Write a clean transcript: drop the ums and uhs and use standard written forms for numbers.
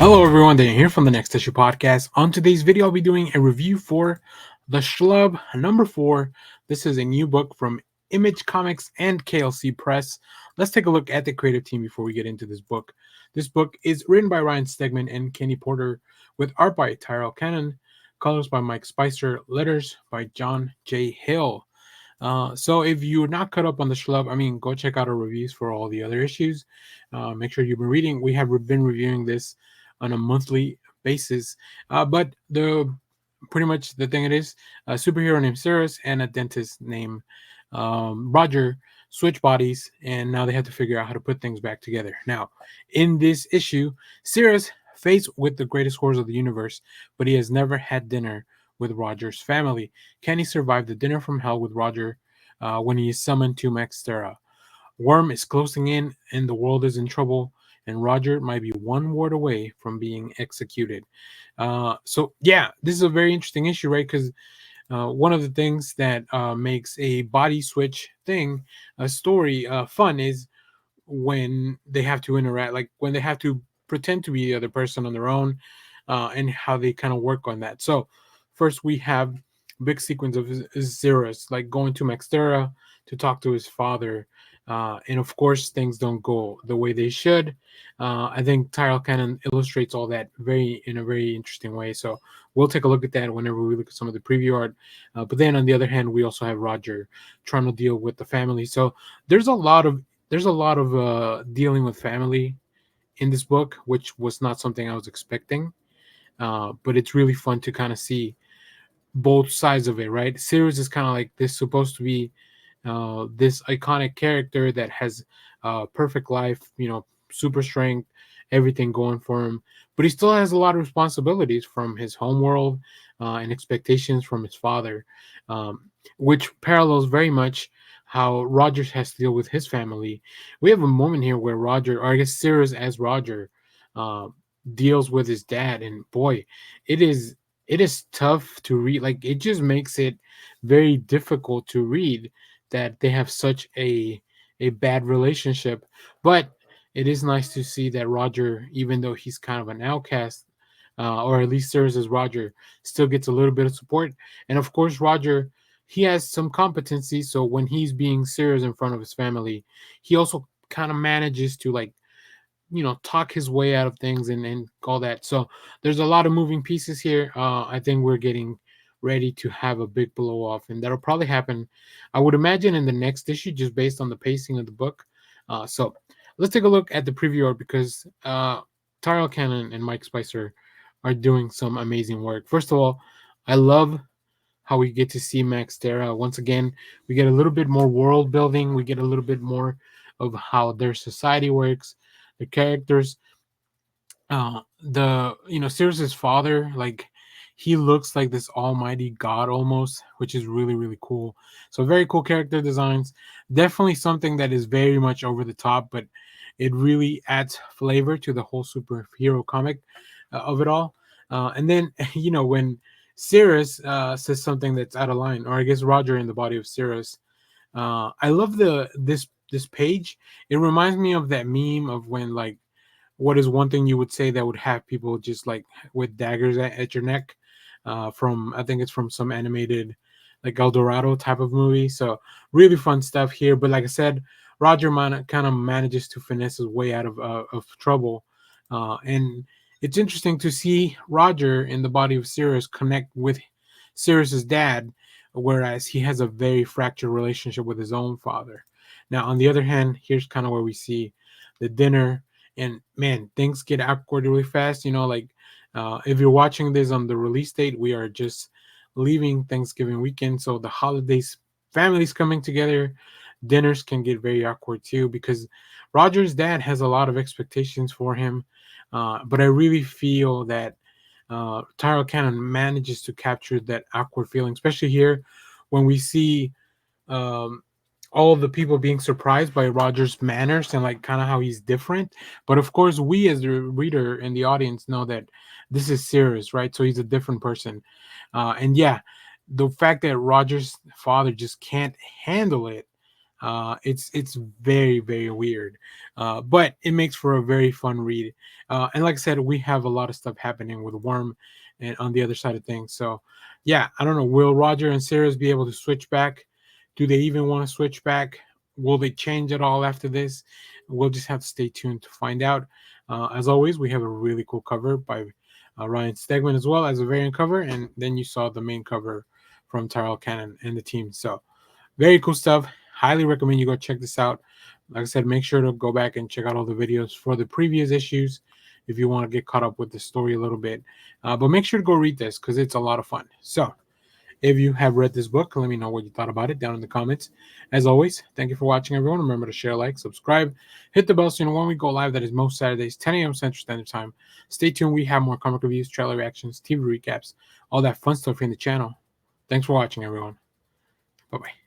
Hello everyone, Daniel here from the Next Issue Podcast. On today's video, I'll be doing a review for The Schlub number 4. This is a new book from Image Comics and KLC Press. Let's take a look at the creative team before we get into this book. This book is written by Ryan Stegman and Kenny Porter, with art by Tyrell Cannon, colors by Mike Spicer, letters by John J. Hill. So if you're not caught up on the Schlub, go check out our reviews for all the other issues. Make sure you've been reading. We have been reviewing this on a monthly basis. But the pretty much the thing it is, a superhero named Cyrus and a dentist named Roger switch bodies, and now they have to figure out how to put things back together. Now, in this issue, Cyrus faced with the greatest horrors of the universe, but he has never had dinner with Roger's family. Can he survive the dinner from hell with Roger when he is summoned to Maxtera? Worm is closing in, and the world is in trouble, and Roger might be one ward away from being executed. This is a very interesting issue, right? Because one of the things that makes a body switch thing, a story, fun is when they have to interact, like when they have to pretend to be the other person on their own, and how they kind of work on that. So first we have big sequence of Xeris like going to Maxtera to talk to his father, and of course things don't go the way they should. I think Tyrell Cannon illustrates all that in a very interesting way. So we'll take a look at that whenever we look at some of the preview art. But then on the other hand, we also have Roger trying to deal with the family. So there's a lot of dealing with family in this book, which was not something I was expecting. But it's really fun to kind of see both sides of it, right? Sirius is kind of like this, supposed to be this iconic character that has perfect life, super strength, everything going for him, but he still has a lot of responsibilities from his home world and expectations from his father, which parallels very much how Rogers has to deal with his family. We have a moment here where Roger, or I guess Sirius as Roger, uh, deals with his dad, and boy, it is tough to read. Like, it just makes it very difficult to read that they have such a bad relationship. But it is nice to see that Roger, even though he's kind of an outcast, or at least serves as Roger, still gets a little bit of support. And of course, Roger, he has some competency. So when he's being serious in front of his family, he also kind of manages to, like, talk his way out of things and all that. So there's a lot of moving pieces here. I think we're getting ready to have a big blow off, and that'll probably happen, I would imagine, in the next issue, just based on the pacing of the book. So let's take a look at the preview art, because Tyrell Cannon and Mike Spicer are doing some amazing work. First of all, I love how we get to see Max Terra once again. We get a little bit more world building. We get a little bit more of how their society works, the characters. Sirius's father, like, he looks like this almighty god almost, which is really, really cool. So very cool character designs. Definitely something that is very much over the top, but it really adds flavor to the whole superhero comic of it all. And then when Sirius says something that's out of line, or I guess Roger in the body of Sirius, I love this page. It reminds me of that meme of when, like, what is one thing you would say that would have people just like with daggers at your neck, from, I think it's from some animated, like, El Dorado type of movie. So really fun stuff here. But like I said, Roger kind of manages to finesse his way out of trouble, and it's interesting to see Roger in the body of Sirius connect with Sirius's dad, whereas he has a very fractured relationship with his own father. Now, on the other hand, here's kind of where we see the dinner, and man, things get awkward really fast. If you're watching this on the release date, we are just leaving Thanksgiving weekend, so the holidays, families coming together, dinners can get very awkward too, because Roger's dad has a lot of expectations for him. But I really feel that Tyrell Cannon manages to capture that awkward feeling, especially here when we see um, all of the people being surprised by Roger's manners and, like, kind of how he's different. But of course, we as the reader and the audience know that this is serious, right? So he's a different person. And yeah, the fact that Roger's father just can't handle it, It's very, very weird, but it makes for a very fun read. And like I said, we have a lot of stuff happening with Worm and on the other side of things. So yeah, I don't know. Will Roger and Sirius be able to switch back? Do they even want to switch back? Will they change at all after this? We'll just have to stay tuned to find out. As always, we have a really cool cover by Ryan Stegman, as well as a variant cover, and then you saw the main cover from Tyrell Cannon and the team. So very cool stuff. Highly recommend you go check this out. Like I said, make sure to go back and check out all the videos for the previous issues if you want to get caught up with the story a little bit. But make sure to go read this because it's a lot of fun. So if you have read this book, let me know what you thought about it down in the comments. As always, thank you for watching, everyone. Remember to share, like, subscribe, hit the bell so you know when we go live. That is most Saturdays, 10 a.m. Central Standard Time. Stay tuned. We have more comic reviews, trailer reactions, TV recaps, all that fun stuff in the channel. Thanks for watching, everyone. Bye-bye.